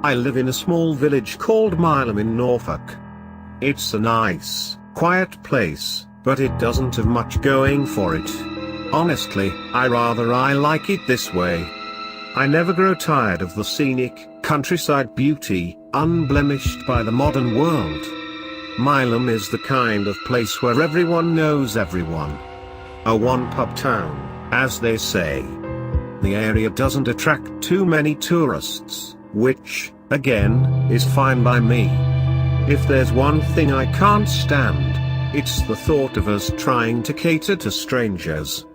I live in a small village called Milam in Norfolk. It's a nice, quiet place, but it doesn't have much going for it. Honestly, I like it this way. I never grow tired of the scenic, countryside beauty, unblemished by the modern world. Milam is the kind of place where everyone knows everyone. A one-pub town, as they say. The area doesn't attract too many tourists, which, again, is fine by me. If there's one thing I can't stand, it's the thought of us trying to cater to strangers.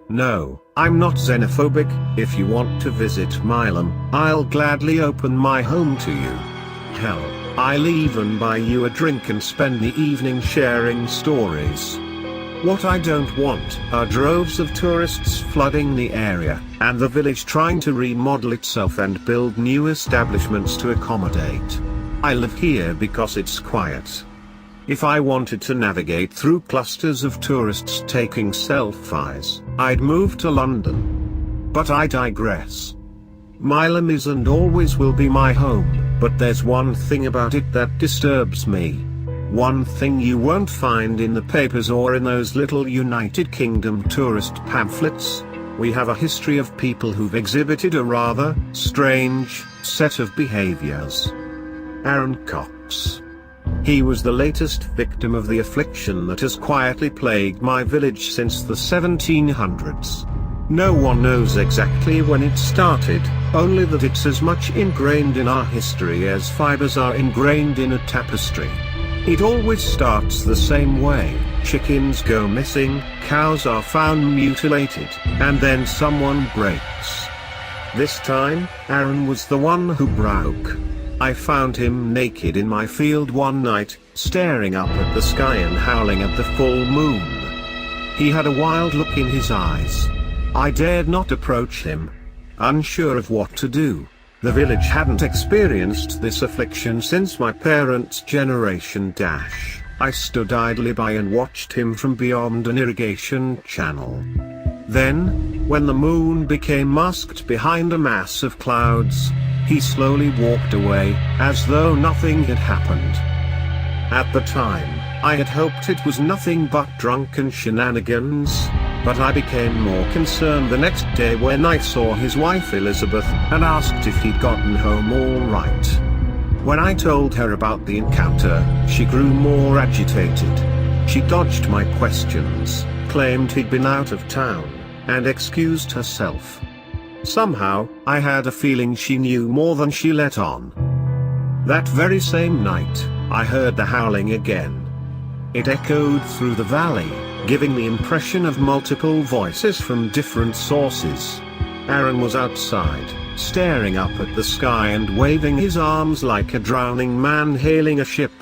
No, I'm not xenophobic. If you want to visit Milam, I'll gladly open my home to you. Hell, I'll even buy you a drink and spend the evening sharing stories. What I don't want are droves of tourists flooding the area, and the village trying to remodel itself and build new establishments to accommodate. I live here because it's quiet. If I wanted to navigate through clusters of tourists taking selfies, I'd move to London. But I digress. Milam is and always will be my home, but there's one thing about it that disturbs me. One thing you won't find in the papers or in those little United Kingdom tourist pamphlets. We have a history of people who've exhibited a rather strange set of behaviors. Aaron Cox. He was the latest victim of the affliction that has quietly plagued my village since the 1700s. No one knows exactly when it started, only that it's as much ingrained in our history as fibers are ingrained in a tapestry. It always starts the same way: chickens go missing, cows are found mutilated, and then someone breaks. This time, Aaron was the one who broke. I found him naked in my field one night, staring up at the sky and howling at the full moon. He had a wild look in his eyes. I dared not approach him, unsure of what to do. The village hadn't experienced this affliction since my parents' generation. I stood idly by and watched him from beyond an irrigation channel. Then, when the moon became masked behind a mass of clouds, he slowly walked away, as though nothing had happened. At the time, I had hoped it was nothing but drunken shenanigans, but I became more concerned the next day when I saw his wife Elizabeth, and asked if he'd gotten home all right. When I told her about the encounter, she grew more agitated. She dodged my questions, claimed he'd been out of town, and excused herself. Somehow, I had a feeling she knew more than she let on. That very same night, I heard the howling again. It echoed through the valley, giving the impression of multiple voices from different sources. Aaron was outside, staring up at the sky and waving his arms like a drowning man hailing a ship.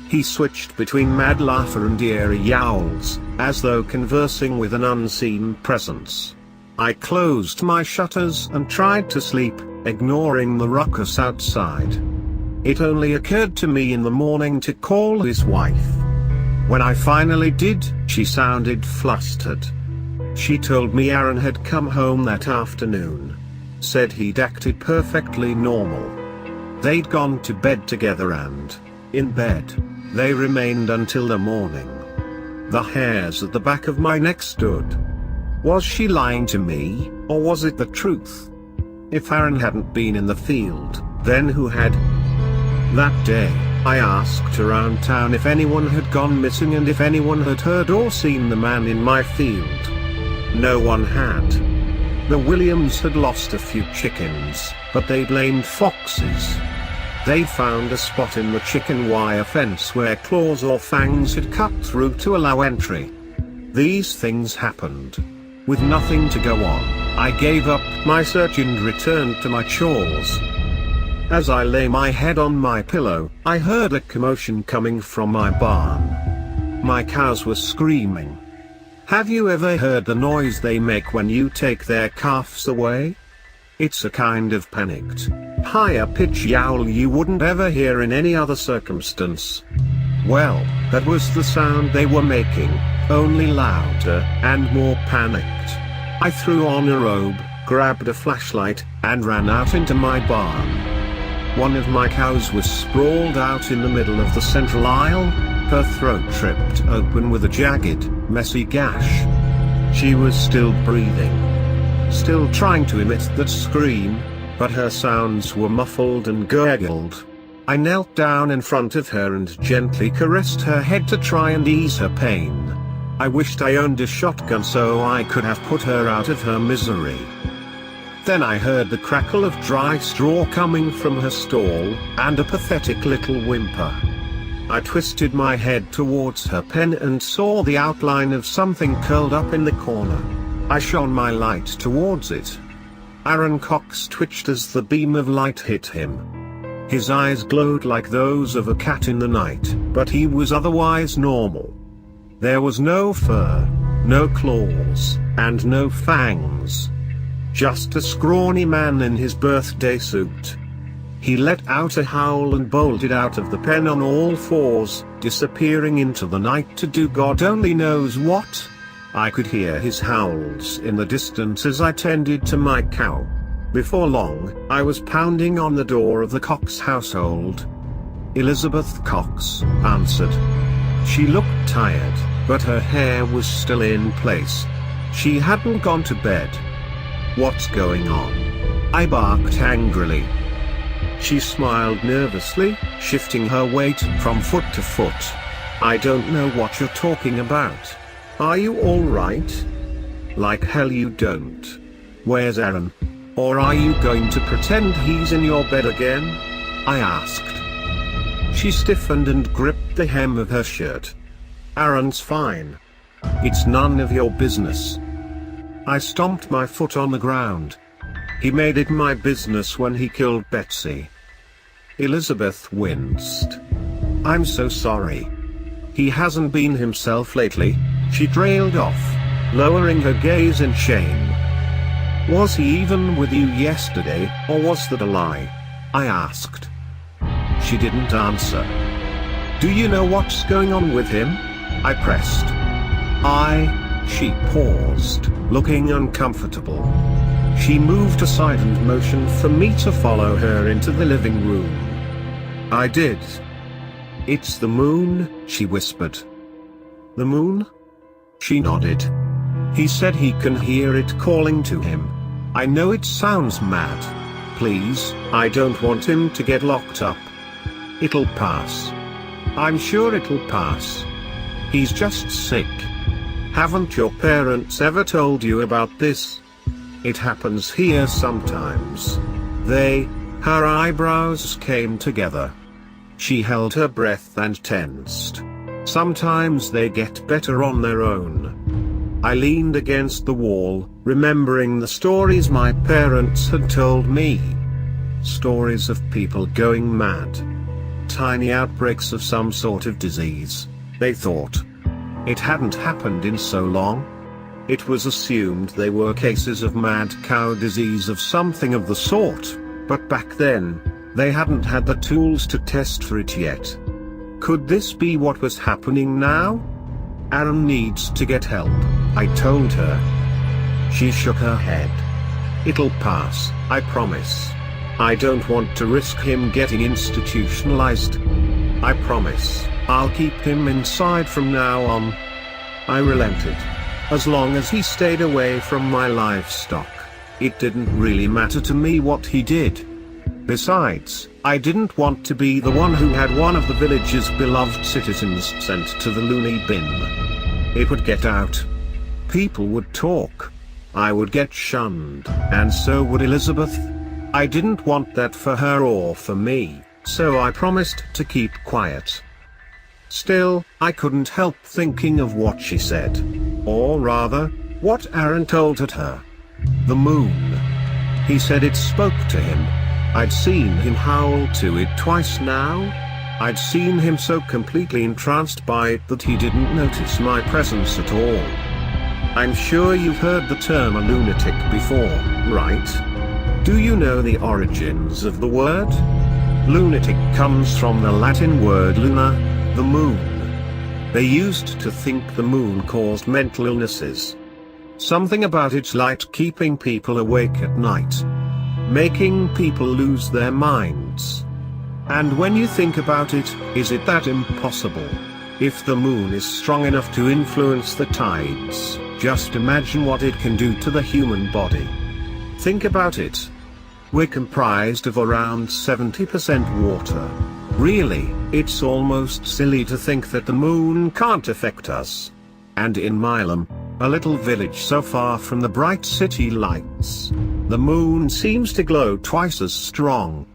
He switched between mad laughter and eerie yowls, as though conversing with an unseen presence. I closed my shutters and tried to sleep, ignoring the ruckus outside. It only occurred to me in the morning to call his wife. When I finally did, she sounded flustered. She told me Aaron had come home that afternoon. Said he'd acted perfectly normal. They'd gone to bed together and, in bed, they remained until the morning. The hairs at the back of my neck stood. Was she lying to me, or was it the truth? If Aaron hadn't been in the field, then who had? That day, I asked around town if anyone had gone missing and if anyone had heard or seen the man in my field. No one had. The Williams had lost a few chickens, but they blamed foxes. They'd found a spot in the chicken wire fence where claws or fangs had cut through to allow entry. These things happened. With nothing to go on, I gave up my search and returned to my chores. As I lay my head on my pillow, I heard a commotion coming from my barn. My cows were screaming. Have you ever heard the noise they make when you take their calves away? It's a kind of panicked, higher pitch yowl you wouldn't ever hear in any other circumstance. Well, that was the sound they were making, only louder and more panicked. I threw on a robe, grabbed a flashlight, and ran out into my barn. One of my cows was sprawled out in the middle of the central aisle, her throat ripped open with a jagged, messy gash. She was still breathing, still trying to emit that scream, but her sounds were muffled and gurgled. I knelt down in front of her and gently caressed her head to try and ease her pain. I wished I owned a shotgun so I could have put her out of her misery. Then I heard the crackle of dry straw coming from her stall, and a pathetic little whimper. I twisted my head towards her pen and saw the outline of something curled up in the corner. I shone my light towards it. Aaron Cox twitched as the beam of light hit him. His eyes glowed like those of a cat in the night, but he was otherwise normal. There was no fur, no claws, and no fangs. Just a scrawny man in his birthday suit. He let out a howl and bolted out of the pen on all fours, disappearing into the night to do God only knows what. I could hear his howls in the distance as I tended to my cow. Before long, I was pounding on the door of the Cox household. Elizabeth Cox answered. She looked tired, but her hair was still in place. She hadn't gone to bed. What's going on? I barked angrily. She smiled nervously, shifting her weight from foot to foot. I don't know what you're talking about. Are you alright? Like hell you don't. Where's Aaron? Or are you going to pretend he's in your bed again? I asked. She stiffened and gripped the hem of her shirt. Aaron's fine. It's none of your business. I stomped my foot on the ground. He made it my business when he killed Betsy. Elizabeth winced. I'm so sorry. He hasn't been himself lately, she trailed off, lowering her gaze in shame. Was he even with you yesterday, or was that a lie? I asked. She didn't answer. Do you know what's going on with him? I pressed. She paused, looking uncomfortable. She moved aside and motioned for me to follow her into the living room. I did. It's the moon, she whispered. The moon? She nodded. He said he can hear it calling to him. I know it sounds mad. Please, I don't want him to get locked up. It'll pass. I'm sure it'll pass. He's just sick. Haven't your parents ever told you about this? It happens here sometimes. Her eyebrows came together. She held her breath and tensed. Sometimes they get better on their own. I leaned against the wall, remembering the stories my parents had told me. Stories of people going mad. Tiny outbreaks of some sort of disease, they thought. It hadn't happened in so long. It was assumed they were cases of mad cow disease of something of the sort, but back then, they hadn't had the tools to test for it yet. Could this be what was happening now? Aaron needs to get help, I told her. She shook her head. It'll pass, I promise. I don't want to risk him getting institutionalized. I promise, I'll keep him inside from now on. I relented. As long as he stayed away from my livestock, it didn't really matter to me what he did. Besides, I didn't want to be the one who had one of the village's beloved citizens sent to the loony bin. It would get out. People would talk. I would get shunned, and so would Elizabeth. I didn't want that for her or for me, so I promised to keep quiet. Still, I couldn't help thinking of what she said. Or rather, what Aaron told her. The moon. He said it spoke to him. I'd seen him howl to it twice now. I'd seen him so completely entranced by it that he didn't notice my presence at all. I'm sure you've heard the term a lunatic before, right? Do you know the origins of the word? Lunatic comes from the Latin word luna, the moon. They used to think the moon caused mental illnesses. Something about its light keeping people awake at night. Making people lose their mind. clouds. And when you think about it, is it that impossible? If the moon is strong enough to influence the tides, just imagine what it can do to the human body. Think about it. We're comprised of around 70% water. Really, it's almost silly to think that the moon can't affect us. And in Milam, a little village so far from the bright city lights, the moon seems to glow twice as strong.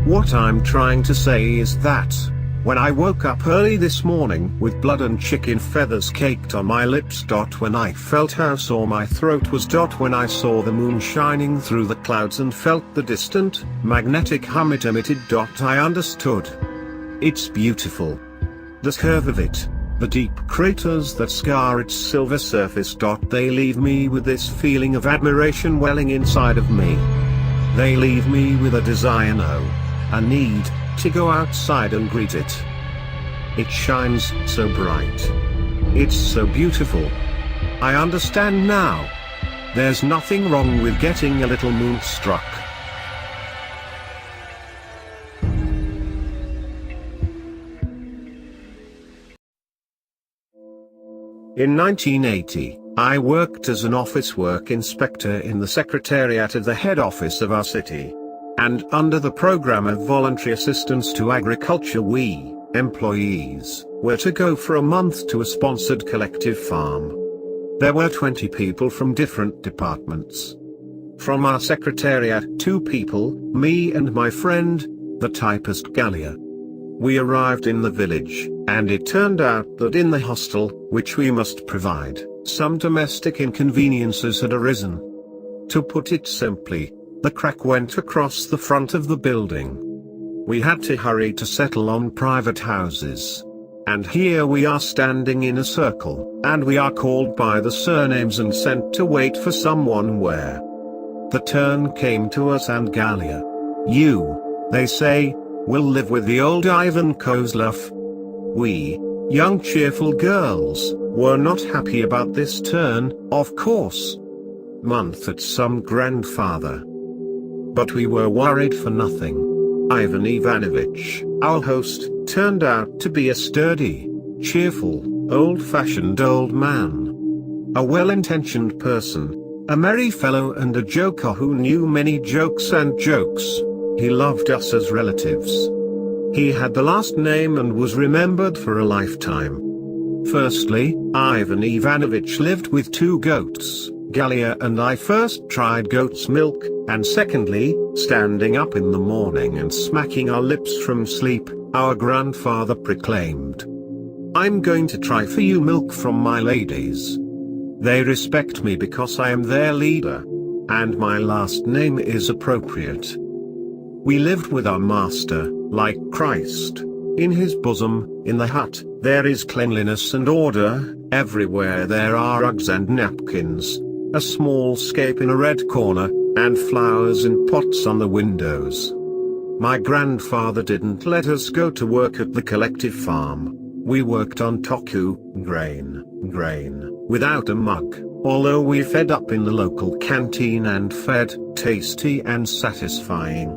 What I'm trying to say is that, when I woke up early this morning with blood and chicken feathers caked on my lips. When I felt how sore my throat was. When I saw the moon shining through the clouds and felt the distant, magnetic hum it emitted. I understood. It's beautiful. The curve of it, the deep craters that scar its silver surface. They leave me with this feeling of admiration welling inside of me. They leave me with a desire, no, a need, to go outside and greet it. It shines so bright. It's so beautiful. I understand now. There's nothing wrong with getting a little moonstruck. In 1980, I worked as an office work inspector in the secretariat of the head office of our city. And under the program of voluntary assistance to agriculture, we, employees, were to go for a month to a sponsored collective farm. There were 20 people from different departments. From our secretariat, 2 people, me and my friend, the typist Galia. We arrived in the village, and it turned out that in the hostel, which we must provide, some domestic inconveniences had arisen. To put it simply, the crack went across the front of the building. We had to hurry to settle on private houses. And here we are standing in a circle, and we are called by the surnames and sent to wait for someone where. The turn came to us and Galia. You, they say, will live with the old Ivan Kozlov. We, young cheerful girls, were not happy about this turn, of course. Month at some grandfather. But we were worried for nothing. Ivan Ivanovich, our host, turned out to be a sturdy, cheerful, old-fashioned old man. A well-intentioned person, a merry fellow and a joker who knew many jokes and jokes. He loved us as relatives. He had the last name and was remembered for a lifetime. Firstly, Ivan Ivanovich lived with 2 goats. Galia and I first tried goat's milk, and secondly, standing up in the morning and smacking our lips from sleep, our grandfather proclaimed, "I'm going to try for you milk from my ladies. They respect me because I am their leader. And my last name is appropriate." We lived with our master, like Christ. In his bosom, in the hut, there is cleanliness and order. Everywhere there are rugs and napkins, a small scape in a red corner, and flowers in pots on the windows. My grandfather didn't let us go to work at the collective farm. We worked on toku, grain, without a mug, although we fed up in the local canteen and fed, tasty and satisfying.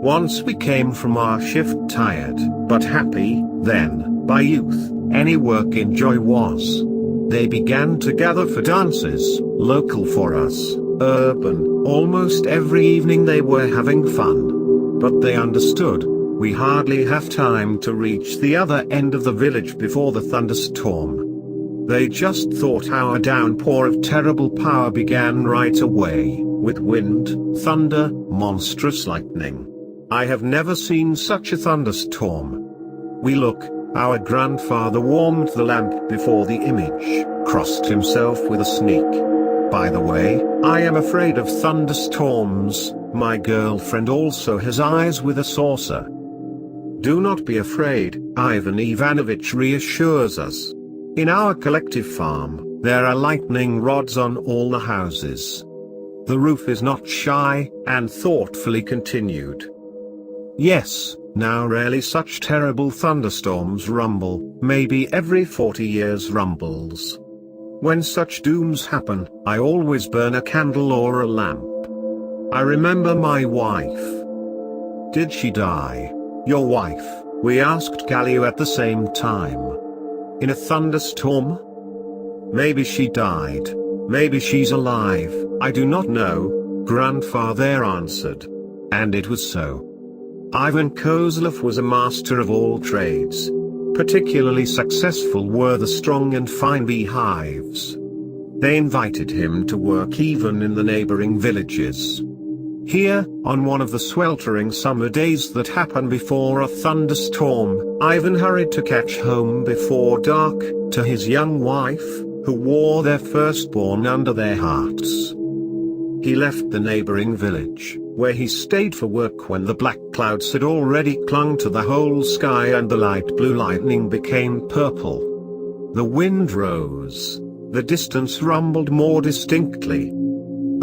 Once we came from our shift tired, but happy, then, by youth, any work in joy was. They began to gather for dances, local for us, urban, almost every evening they were having fun. But they understood, we hardly have time to reach the other end of the village before the thunderstorm. They just thought our downpour of terrible power began right away, with wind, thunder, monstrous lightning. I have never seen such a thunderstorm. We look. Our grandfather warmed the lamp before the image, crossed himself with a sneak. By the way, I am afraid of thunderstorms. My girlfriend also has eyes with a saucer. Do not be afraid, Ivan Ivanovich reassures us. In our collective farm, there are lightning rods on all the houses. The roof is not shy, and thoughtfully continued. Yes, now rarely such terrible thunderstorms rumble, maybe every 40 years rumbles. When such dooms happen, I always burn a candle or a lamp. I remember my wife. Did she die? Your wife? We asked Galileo at the same time. In a thunderstorm? Maybe she died. Maybe she's alive, I do not know, grandfather answered. And it was so. Ivan Kozlov was a master of all trades. Particularly successful were the strong and fine beehives. They invited him to work even in the neighboring villages. Here, on one of the sweltering summer days that happen before a thunderstorm, Ivan hurried to catch home before dark, to his young wife, who wore their firstborn under their hearts. He left the neighboring village, where he stayed for work when the black clouds had already clung to the whole sky and the light blue lightning became purple. The wind rose. The distance rumbled more distinctly.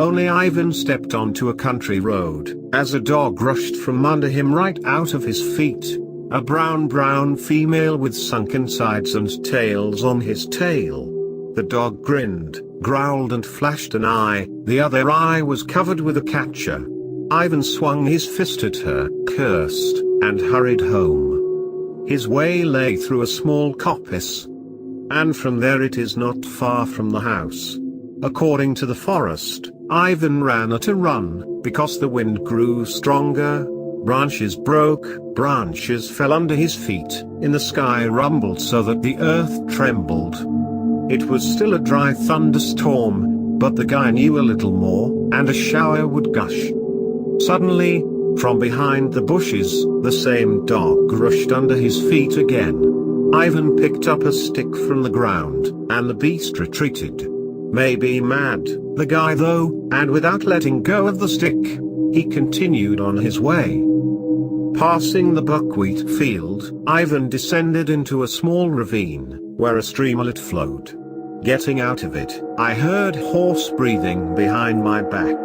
Only Ivan stepped onto a country road, as a dog rushed from under him right out of his feet, a brown female with sunken sides and tails on his tail. The dog grinned, growled and flashed an eye, the other eye was covered with a catcher. Ivan swung his fist at her, cursed, and hurried home. His way lay through a small coppice. And from there it is not far from the house. According to the forest, Ivan ran at a run, because the wind grew stronger, branches broke, branches fell under his feet, in the sky rumbled so that the earth trembled. It was still a dry thunderstorm, but the guy knew a little more, and a shower would gush. Suddenly, from behind the bushes, the same dog rushed under his feet again. Ivan picked up a stick from the ground, and the beast retreated. Maybe mad, the guy though, and without letting go of the stick, he continued on his way. Passing the buckwheat field, Ivan descended into a small ravine, where a streamlet flowed. Getting out of it, I heard horse breathing behind my back.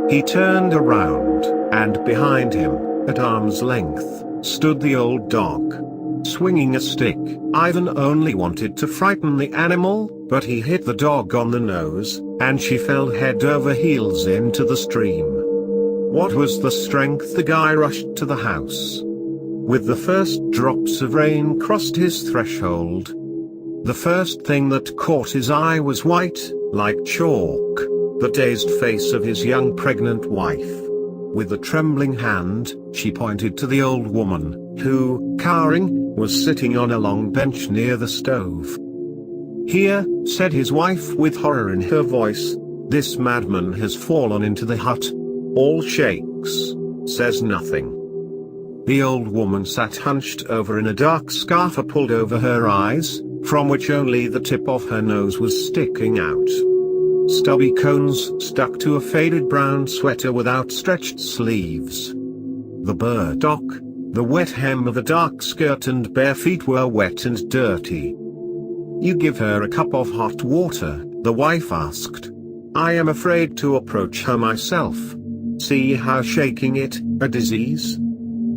He turned around, and behind him, at arm's length, stood the old dog. Swinging a stick, Ivan only wanted to frighten the animal, but he hit the dog on the nose, and she fell head over heels into the stream. What was the strength? The guy rushed to the house. With the first drops of rain crossed his threshold, the first thing that caught his eye was white, like chalk, the dazed face of his young pregnant wife. With a trembling hand, she pointed to the old woman, who, cowering, was sitting on a long bench near the stove. "Here," said his wife with horror in her voice, "this madman has fallen into the hut. All shakes, says nothing." The old woman sat hunched over in a dark scarf pulled over her eyes, from which only the tip of her nose was sticking out. Stubby cones stuck to a faded brown sweater with outstretched sleeves. The burdock, the wet hem of a dark skirt and bare feet were wet and dirty. "You give her a cup of hot water?" the wife asked. "I am afraid to approach her myself. See how shaking it, a disease?"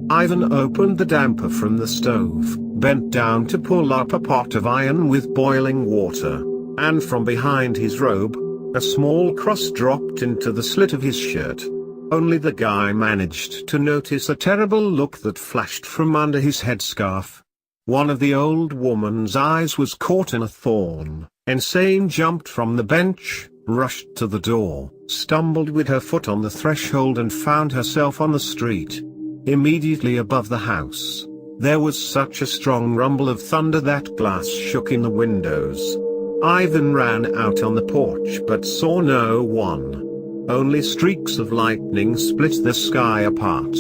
Ivan opened the damper from the stove, bent down to pull up a pot of iron with boiling water, and from behind his robe, a small cross dropped into the slit of his shirt. Only the guy managed to notice a terrible look that flashed from under his headscarf. One of the old woman's eyes was caught in a thorn. Insane jumped from the bench, rushed to the door, stumbled with her foot on the threshold and found herself on the street. Immediately above the house, there was such a strong rumble of thunder that glass shook in the windows. Ivan ran out on the porch but saw no one. Only streaks of lightning split the sky apart.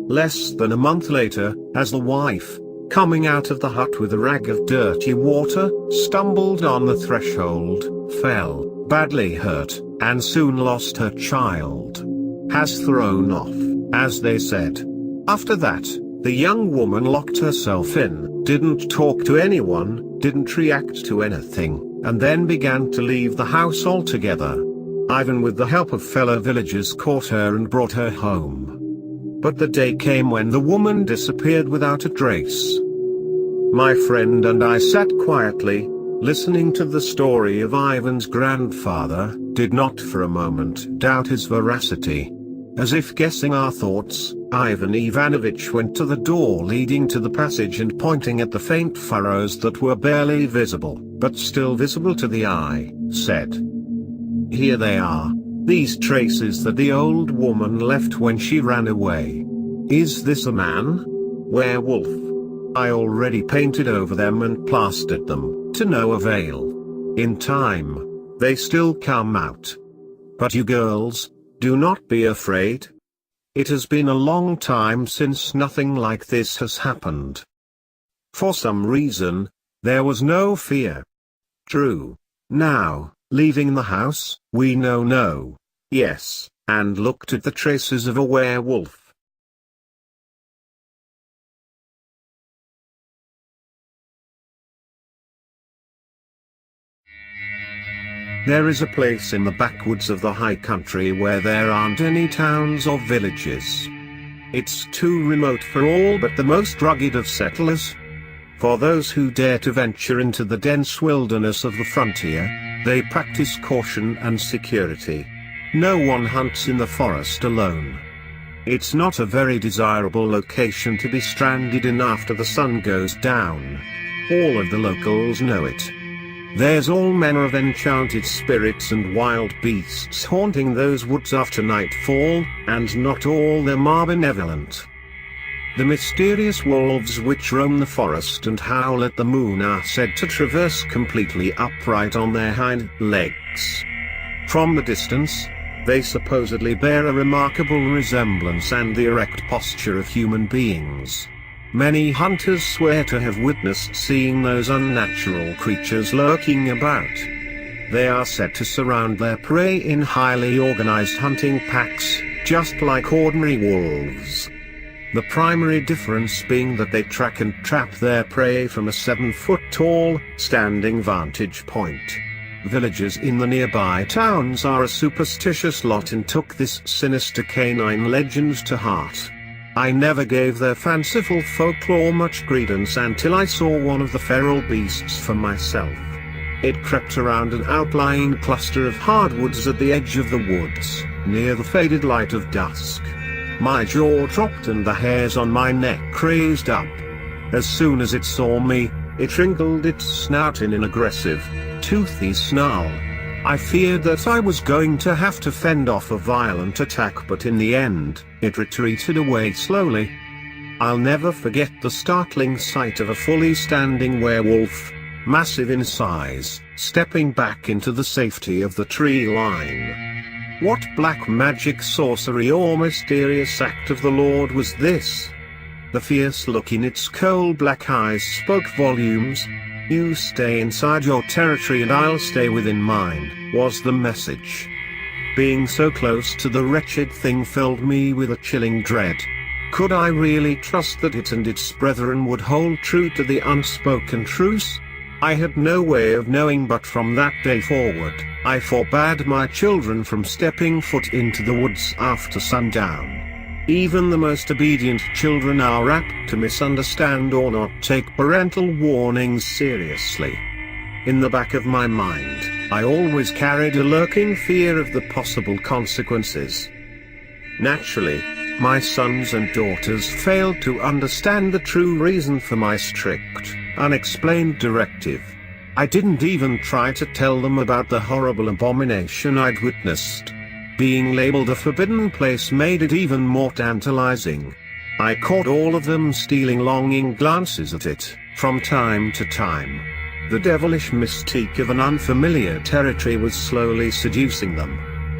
Less than a month later, as the wife, coming out of the hut with a rag of dirty water, stumbled on the threshold, fell, badly hurt, and soon lost her child. Has thrown off, as they said. After that, the young woman locked herself in, didn't talk to anyone, didn't react to anything, and then began to leave the house altogether. Ivan with the help of fellow villagers caught her and brought her home. But the day came when the woman disappeared without a trace. My friend and I sat quietly, listening to the story of Ivan's grandfather, did not for a moment doubt his veracity. As if guessing our thoughts, Ivan Ivanovich went to the door leading to the passage and pointing at the faint furrows that were barely visible, but still visible to the eye, said, "Here they are, these traces that the old woman left when she ran away. Is this a man? Werewolf? I already painted over them and plastered them, to no avail. In time, they still come out. But you girls, do not be afraid. It has been a long time since nothing like this has happened. For some reason, there was no fear. True. Now, leaving the house, we no. Yes, and looked at the traces of a werewolf. There is a place in the backwoods of the high country where there aren't any towns or villages. It's too remote for all but the most rugged of settlers. For those who dare to venture into the dense wilderness of the frontier, they practice caution and security. No one hunts in the forest alone. It's not a very desirable location to be stranded in after the sun goes down. All of the locals know it. There's all manner of enchanted spirits and wild beasts haunting those woods after nightfall, and not all them are benevolent. The mysterious wolves which roam the forest and howl at the moon are said to traverse completely upright on their hind legs. From the distance, they supposedly bear a remarkable resemblance and the erect posture of human beings. Many hunters swear to have witnessed seeing those unnatural creatures lurking about. They are said to surround their prey in highly organized hunting packs, just like ordinary wolves. The primary difference being that they track and trap their prey from a 7-foot-tall, standing vantage point. Villagers in the nearby towns are a superstitious lot and took this sinister canine legend to heart. I never gave their fanciful folklore much credence until I saw one of the feral beasts for myself. It crept around an outlying cluster of hardwoods at the edge of the woods, near the faded light of dusk. My jaw dropped and the hairs on my neck raised up. As soon as it saw me, it wrinkled its snout in an aggressive, toothy snarl. I feared that I was going to have to fend off a violent attack, but in the end, it retreated away slowly. I'll never forget the startling sight of a fully standing werewolf, massive in size, stepping back into the safety of the tree line. What black magic, sorcery, or mysterious act of the Lord was this? The fierce look in its coal black eyes spoke volumes. "You stay inside your territory and I'll stay within mine," was the message. Being so close to the wretched thing filled me with a chilling dread. Could I really trust that it and its brethren would hold true to the unspoken truce? I had no way of knowing, but from that day forward, I forbade my children from stepping foot into the woods after sundown. Even the most obedient children are apt to misunderstand or not take parental warnings seriously. In the back of my mind, I always carried a lurking fear of the possible consequences. Naturally, my sons and daughters failed to understand the true reason for my strict, unexplained directive. I didn't even try to tell them about the horrible abomination I'd witnessed. Being labeled a forbidden place made it even more tantalizing. I caught all of them stealing longing glances at it, from time to time. The devilish mystique of an unfamiliar territory was slowly seducing them.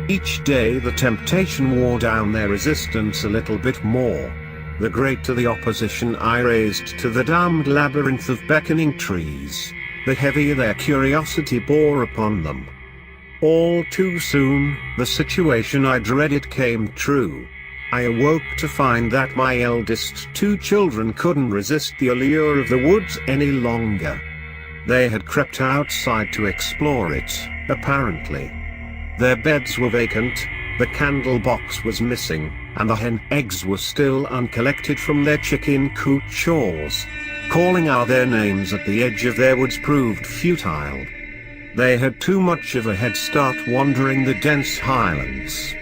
Each day the temptation wore down their resistance a little bit more. The greater the opposition I raised to the damned labyrinth of beckoning trees, the heavier their curiosity bore upon them. All too soon, the situation I dreaded came true. I awoke to find that my eldest two children couldn't resist the allure of the woods any longer. They had crept outside to explore it, apparently. Their beds were vacant, the candle box was missing, and the hen eggs were still uncollected from their chicken coop chores. Calling out their names at the edge of their woods proved futile. They had too much of a head start wandering the dense highlands.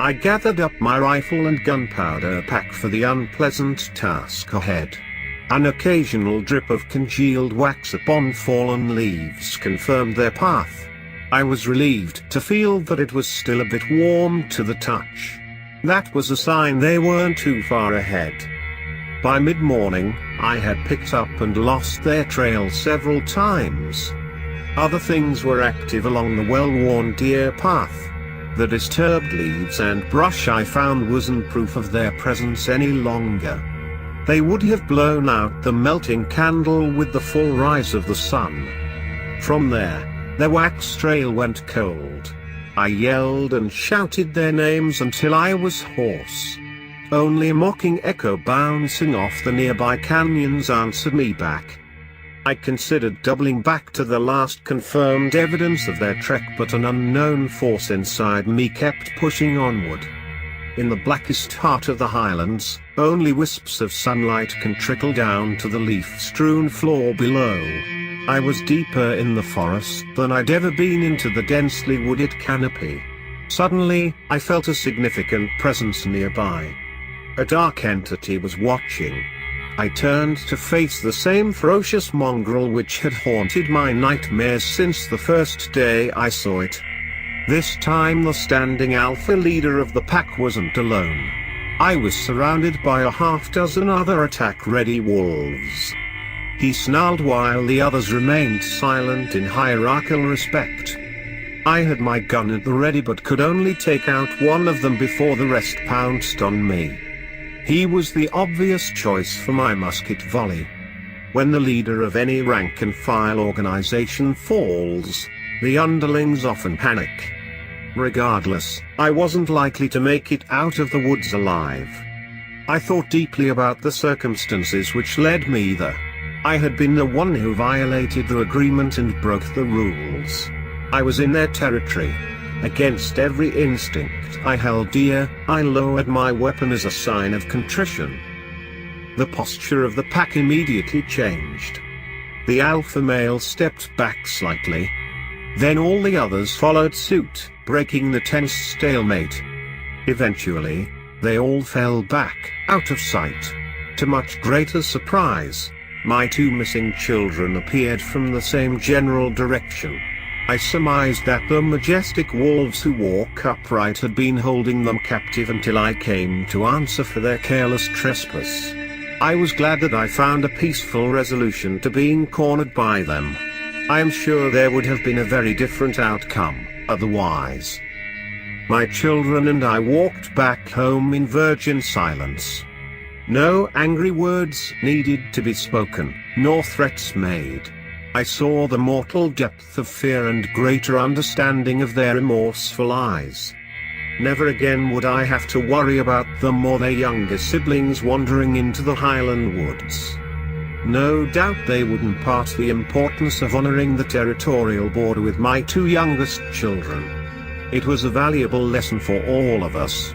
I gathered up my rifle and gunpowder pack for the unpleasant task ahead. An occasional drip of congealed wax upon fallen leaves confirmed their path. I was relieved to feel that it was still a bit warm to the touch. That was a sign they weren't too far ahead. By mid-morning, I had picked up and lost their trail several times. Other things were active along the well-worn deer path. The disturbed leaves and brush I found wasn't proof of their presence any longer. They would have blown out the melting candle with the full rise of the sun. From there, their wax trail went cold. I yelled and shouted their names until I was hoarse. Only a mocking echo bouncing off the nearby canyons answered me back. I considered doubling back to the last confirmed evidence of their trek, but an unknown force inside me kept pushing onward. In the blackest heart of the highlands, only wisps of sunlight can trickle down to the leaf-strewn floor below. I was deeper in the forest than I'd ever been into the densely wooded canopy. Suddenly, I felt a significant presence nearby. A dark entity was watching. I turned to face the same ferocious mongrel which had haunted my nightmares since the first day I saw it. This time the standing alpha leader of the pack wasn't alone. I was surrounded by a half-dozen other attack-ready wolves. He snarled while the others remained silent in hierarchical respect. I had my gun at the ready but could only take out one of them before the rest pounced on me. He was the obvious choice for my musket volley. When the leader of any rank-and-file organization falls, the underlings often panic. Regardless, I wasn't likely to make it out of the woods alive. I thought deeply about the circumstances which led me there. I had been the one who violated the agreement and broke the rules. I was in their territory. Against every instinct I held dear, I lowered my weapon as a sign of contrition. The posture of the pack immediately changed. The alpha male stepped back slightly. Then all the others followed suit, breaking the tense stalemate. Eventually, they all fell back, out of sight. To much greater surprise, my two missing children appeared from the same general direction. I surmised that the majestic wolves who walk upright had been holding them captive until I came to answer for their careless trespass. I was glad that I found a peaceful resolution to being cornered by them. I am sure there would have been a very different outcome, otherwise. My children and I walked back home in virgin silence. No angry words needed to be spoken, nor threats made. I saw the mortal depth of fear and greater understanding of their remorseful eyes. Never again would I have to worry about them or their younger siblings wandering into the highland woods. No doubt they would impart the importance of honoring the territorial border with my two youngest children. It was a valuable lesson for all of us.